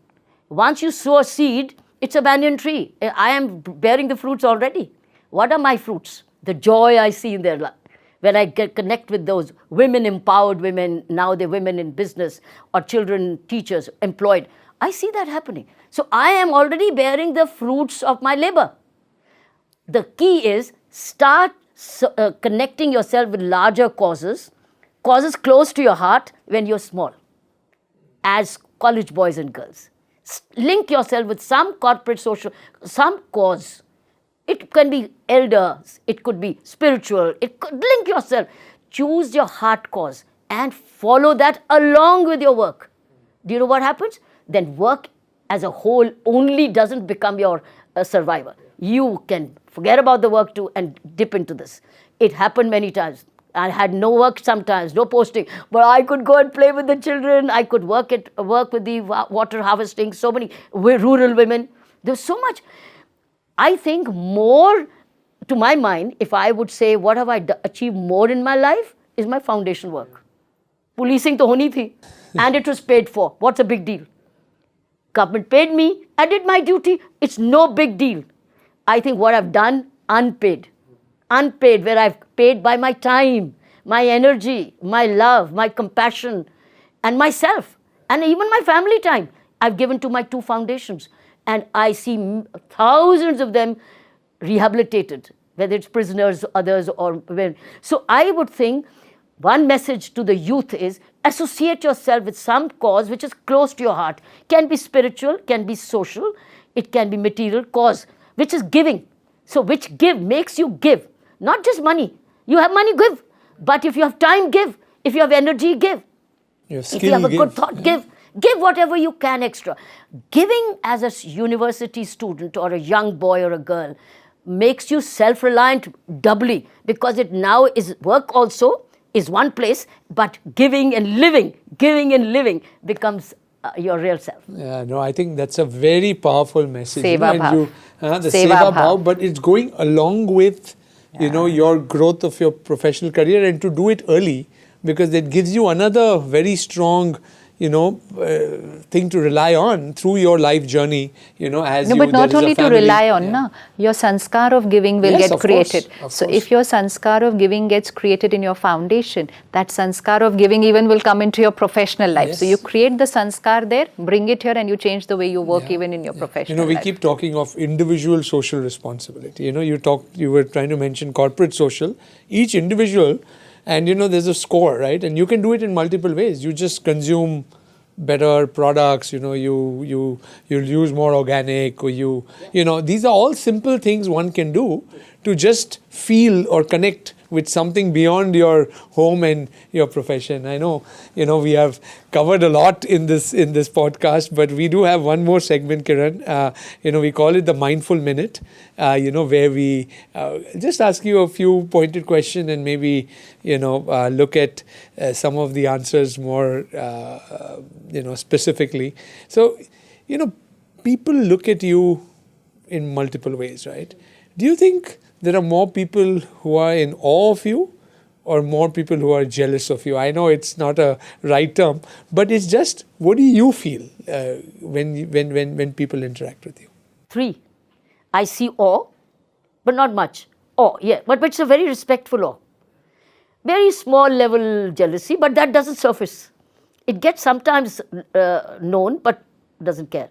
Once you sow a seed, it's a banyan tree. I am bearing the fruits already. What are my fruits? The joy I see in their life. When I connect with those women, empowered women, now they're women in business, or children, teachers, employed, I see that happening. So I am already bearing the fruits of my labor. The key is start connecting yourself with larger causes close to your heart when you're small, as college boys and girls. Link yourself with some corporate social, some cause. It can be elders, it could be spiritual, link yourself. Choose your heart cause and follow that along with your work. Do you know what happens? Then work as a whole only doesn't become your survivor. You can forget about the work too and dip into this. It happened many times. I had no work sometimes, no posting, but I could go and play with the children. I could work with the water harvesting, so many rural women. There's so much. I think more, to my mind, if I would say what have I achieved more in my life, is my foundation work. Policing to honi thi, and it was paid for. What's a big deal? Government paid me, I did my duty. It's no big deal. I think what I've done, unpaid, where I've paid by my time, my energy, my love, my compassion, and myself, and even my family time, I've given to my 2 foundations. And I see thousands of them rehabilitated, whether it's prisoners, others, or women. So I would think one message to the youth is associate yourself with some cause which is close to your heart. Can be spiritual, can be social, it can be material cause, which is giving. So which makes you give, not just money. You have money, give. But if you have time, give. If you have energy, give. If you have a good thought, give. Give whatever you can extra. Giving as a university student or a young boy or a girl makes you self-reliant doubly, because it now is work also is one place, but giving and living becomes your real self. Yeah, no, I think that's a very powerful message. Seva bhav. The seva bhav, but it's going along with, your growth of your professional career, and to do it early, because it gives you another very strong thing to rely on through your life journey, but not only to rely on, your sanskar of giving will get created. So if your sanskar of giving gets created in your foundation, that sanskar of giving even will come into your professional life. So you create the sanskar there, bring it here, and you change the way you work even in your professional life. We keep talking of individual social responsibility. You were trying to mention corporate social. Each individual, and there's a score, right? And you can do it in multiple ways. You just consume better products, you'll use more organic, or these are all simple things one can do to just feel or connect with something beyond your home and your profession. I know, we have covered a lot in this podcast, but we do have one more segment, Kiran. We call it the Mindful Minute, where we just ask you a few pointed questions and maybe, look at some of the answers more, specifically. So, people look at you in multiple ways, right? Do you think there are more people who are in awe of you or more people who are jealous of you? I know it's not a right term, but it's just, what do you feel when people interact with you? 3. I see awe, but not much. Awe, yeah, but it's a very respectful awe. Very small level jealousy, but that doesn't surface. It gets sometimes known, but doesn't care.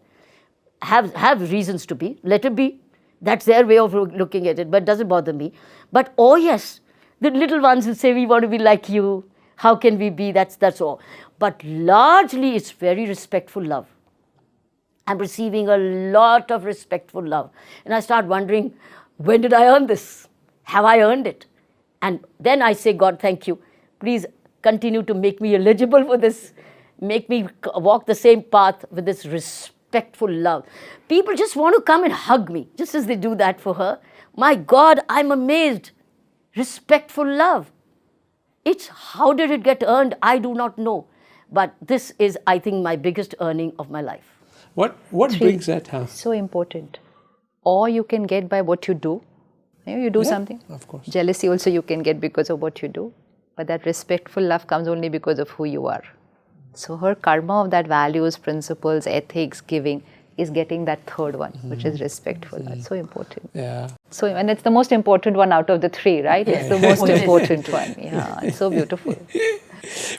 Have reasons to be, let it be. That's their way of looking at it, but it doesn't bother me. But oh yes, the little ones will say, we want to be like you. How can we be? That's all. But largely it's very respectful love. I'm receiving a lot of respectful love. And I start wondering, when did I earn this? Have I earned it? And then I say, God, thank you. Please continue to make me eligible for this. Make me walk the same path with this respectful love. People just want to come and hug me, just as they do that for her. My God, I'm amazed. Respectful love. It's how did it get earned? I do not know. But this is, I think, my biggest earning of my life. What brings that? So important. Or you can get by what you do. You do something. Of course. Jealousy also you can get because of what you do. But that respectful love comes only because of who you are. So her karma of that values, principles, ethics, giving is getting that third one, which is respectful. That's so important. Yeah. So, and it's the most important one out of the 3, right? It's the most important one. Yeah, it's so beautiful.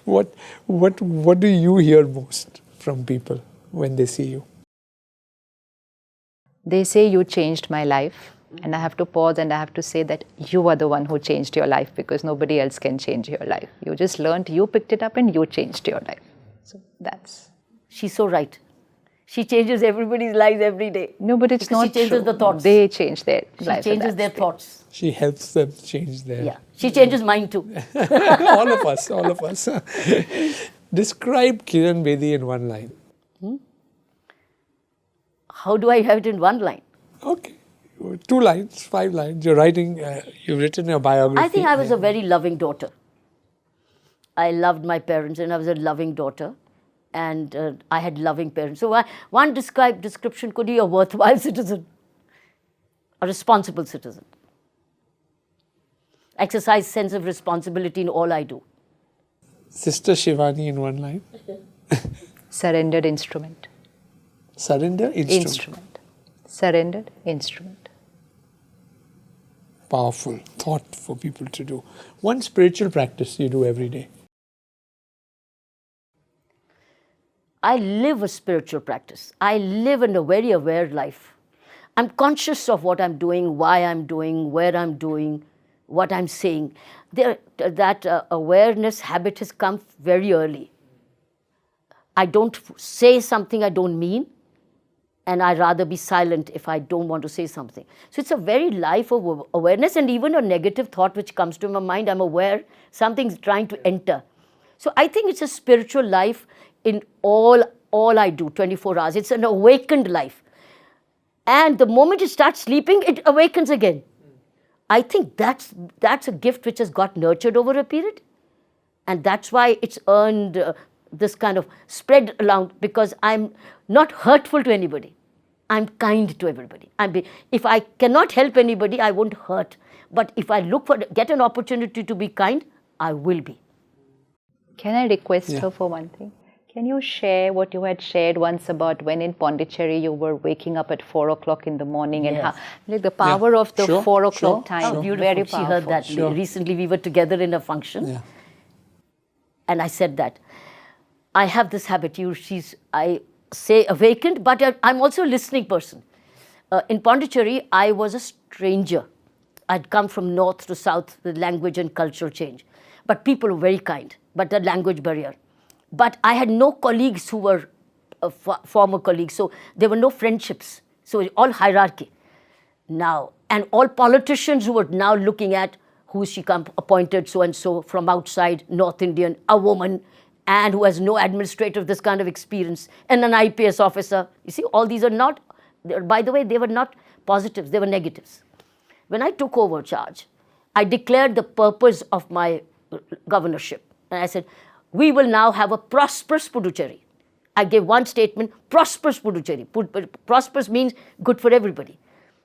What do you hear most from people when they see you? They say you changed my life. And I have to pause and I have to say that you are the one who changed your life, because nobody else can change your life. You just learned, you picked it up and you changed your life. So that's... She's so right. She changes everybody's lives every day. No, but it's not She changes true. the thoughts. They change their life. She changes their thoughts. She helps them change their... Yeah. She changes mine too. all of us. Describe Kiran Bedi in one line. How do I have it in one line? Okay. 2 lines, 5 lines. You're writing, you've written your biography. I think I was a very loving daughter. I loved my parents and I was a loving daughter. And I had loving parents. So one description could be a worthwhile citizen, a responsible citizen. Exercise sense of responsibility in all I do. Sister Shivani in one line. Surrendered instrument. Surrender instrument. Surrendered instrument. Powerful thought for people to do. One spiritual practice you do every day. I live a spiritual practice. I live in a very aware life. I'm conscious of what I'm doing, why I'm doing, where I'm doing, what I'm saying. That awareness habit has come very early. I don't say something I don't mean, and I'd rather be silent if I don't want to say something. So it's a very life of awareness, and even a negative thought which comes to my mind, I'm aware something's trying to enter. So I think it's a spiritual life in all I do, 24 hours. It's an awakened life. And the moment you start sleeping, it awakens again. I think that's a gift which has got nurtured over a period. And that's why it's earned this kind of spread around, because I'm not hurtful to anybody. I'm kind to everybody. If I cannot help anybody, I won't hurt. But if I get an opportunity to be kind, I will be. Can I request her for one thing? Can you share what you had shared once about when in Pondicherry you were waking up at 4 o'clock in the morning and how, like the power of the 4 o'clock time? How beautiful. Very she heard that. Recently we were together in a function and I said that. I have this habit, I say awakened, but I'm also a listening person. In Pondicherry, I was a stranger. I'd come from north to south with language and cultural change. But people were very kind, but the language barrier. But I had no colleagues who were former colleagues, so there were no friendships. So all hierarchy. Now, and all politicians who were now looking at who she appointed so-and-so from outside, North Indian, a woman, and who has no administrative, this kind of experience, and an IPS officer. You see, all these are not, by the way, they were not positives, they were negatives. When I took over charge, I declared the purpose of my governorship. And I said, we will now have a prosperous Puducherry. I gave one statement, prosperous Puducherry. Prosperous means good for everybody.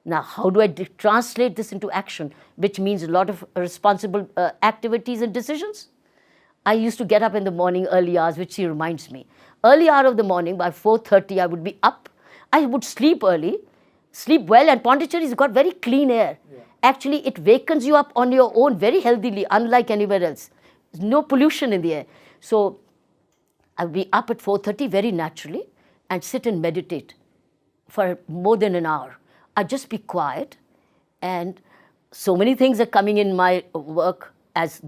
Now, how do I translate this into action, which means a lot of responsible activities and decisions? I used to get up in the morning, early hours, which she reminds me. Early hour of the morning, by 4:30, I would be up. I would sleep early, sleep well, and Pondicherry's got very clean air. Yeah. Actually, it wakens you up on your own very healthily, unlike anywhere else. There's no pollution in the air. So I would be up at 4:30 very naturally and sit and meditate for more than an hour. I'd just be quiet, and so many things are coming in my work as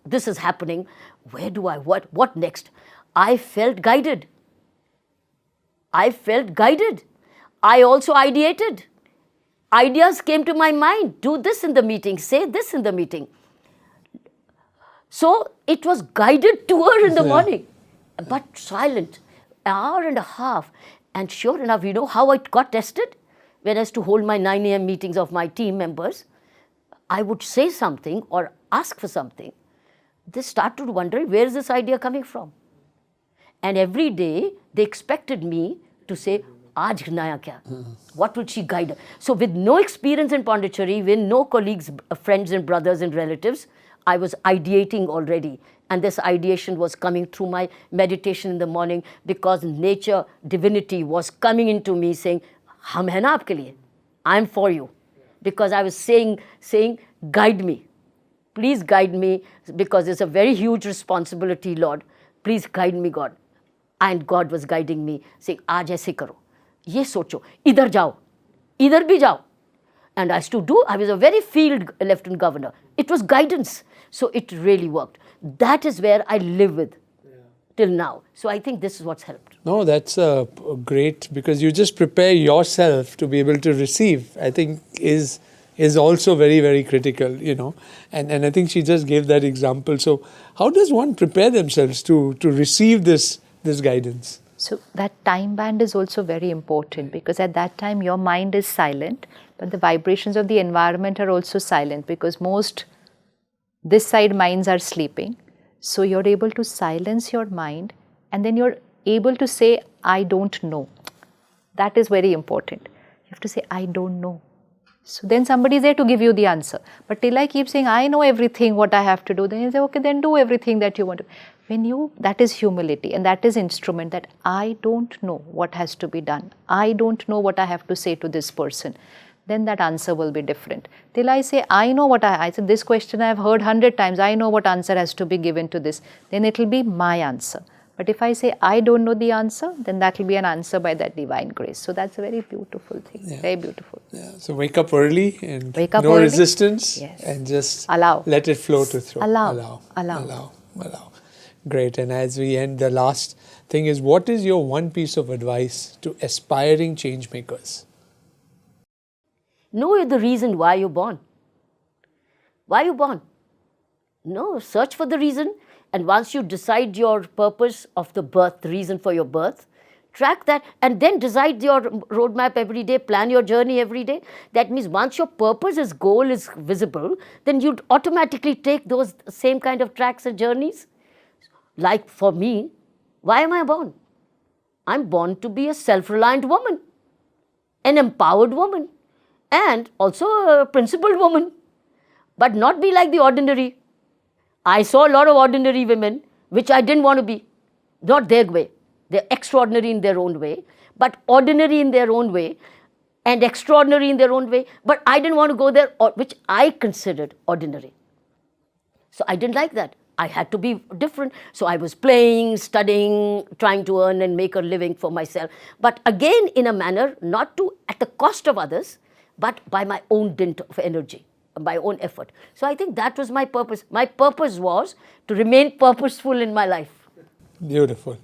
this is happening. Where do I, what next? I felt guided. I also ideated. Ideas came to my mind. Do this in the meeting, say this in the meeting. So it was guided tour in the morning, but silent, an hour and a half. And sure enough, you know how it got tested? When I used to hold my 9 a.m. meetings of my team members, I would say something or ask for something. They started wondering, where is this idea coming from? And every day, they expected me to say, Aaj naya kya? What will she guide? So with no experience in Pondicherry, with no colleagues, friends and brothers and relatives, I was ideating already. And this ideation was coming through my meditation in the morning, because nature, divinity was coming into me saying, Hum hai na aapke liye. I'm for you. Because I was saying, guide me. Please guide me, because it's a very huge responsibility, Lord. Please guide me, God. And God was guiding me, saying, Aaj aise karo. Ye socho. Idhar jao. Idhar bhi jao. And I was a very field lieutenant governor. It was guidance. So it really worked. That is where I live with till now. So I think this is what's helped. No, that's great, because you just prepare yourself to be able to receive, I think is also very, very critical, you know. And I think she just gave that example. So how does one prepare themselves to receive this guidance? So that time band is also very important, because at that time your mind is silent, but the vibrations of the environment are also silent, because most this side minds are sleeping. So you're able to silence your mind, and then you're able to say, I don't know. That is very important. You have to say, I don't know. So then somebody is there to give you the answer. But till I keep saying, I know everything what I have to do, then you say, okay, then do everything that you want to. That is humility, and that is instrument, that I don't know what has to be done. I don't know what I have to say to this person. Then that answer will be different. Till I say, I know what I said, this question I have heard 100 times, I know what answer has to be given to this, then it will be my answer. But if I say, I don't know the answer, then that will be an answer by that divine grace. So that's a very beautiful thing, very beautiful. Yeah. So wake up early and no resistance, and just let it flow to through. Allow. Great. And as we end, the last thing is, what is your one piece of advice to aspiring change makers? Know the reason why you're born. Why you're born. No, search for the reason. And once you decide your purpose of the birth, the reason for your birth, track that, and then decide your roadmap every day, plan your journey every day. That means once your purpose, goal is visible, then you'd automatically take those same kind of tracks and journeys. Like for me, why am I born? I'm born to be a self-reliant woman, an empowered woman, and also a principled woman, but not be like the ordinary. I saw a lot of ordinary women, which I didn't want to be. Not their way. They're extraordinary in their own way, but ordinary in their own way, and extraordinary in their own way. But I didn't want to go there, which I considered ordinary. So I didn't like that. I had to be different. So I was playing, studying, trying to earn and make a living for myself. But again, in a manner, not at the cost of others, but by my own dint of energy, my own effort. So I think that was my purpose. My purpose was to remain purposeful in my life. Beautiful.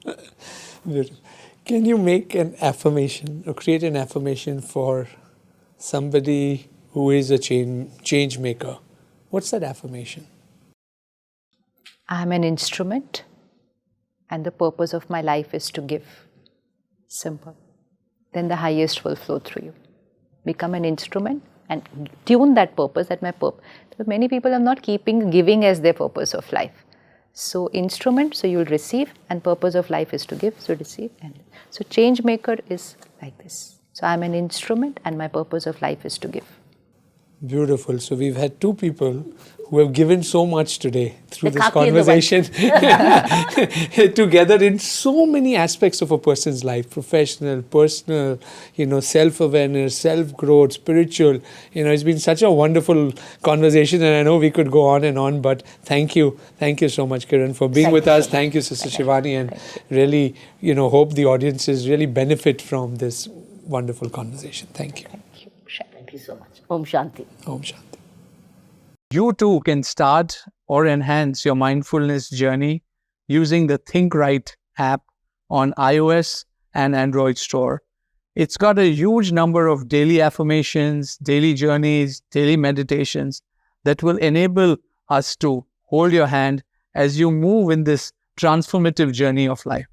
Beautiful. Can you make an affirmation or create an affirmation for somebody who is a change maker? What's that affirmation? I am an instrument and the purpose of my life is to give. Simple. Then the highest will flow through you. Become an instrument and tune that purpose, that my purpose. But many people are not keeping giving as their purpose of life. So instrument, so you'll receive, and purpose of life is to give, so receive. And so change maker is like this. So I'm an instrument and my purpose of life is to give. Beautiful. So we've had two people who have given so much today through The this khaki and the conversation together in so many aspects of a person's life, professional, personal, self-awareness, self-growth, spiritual. It's been such a wonderful conversation, and I know we could go on and on, but thank you. Thank you so much, Kiran, for being with us. Thank you, Sister Shivani, and really, hope the audiences really benefit from this wonderful conversation. Thank you. Thank you so much. Om Shanti. Om Shanti. You too can start or enhance your mindfulness journey using the ThinkRight app on iOS and Android store. It's got a huge number of daily affirmations, daily journeys, daily meditations that will enable us to hold your hand as you move in this transformative journey of life.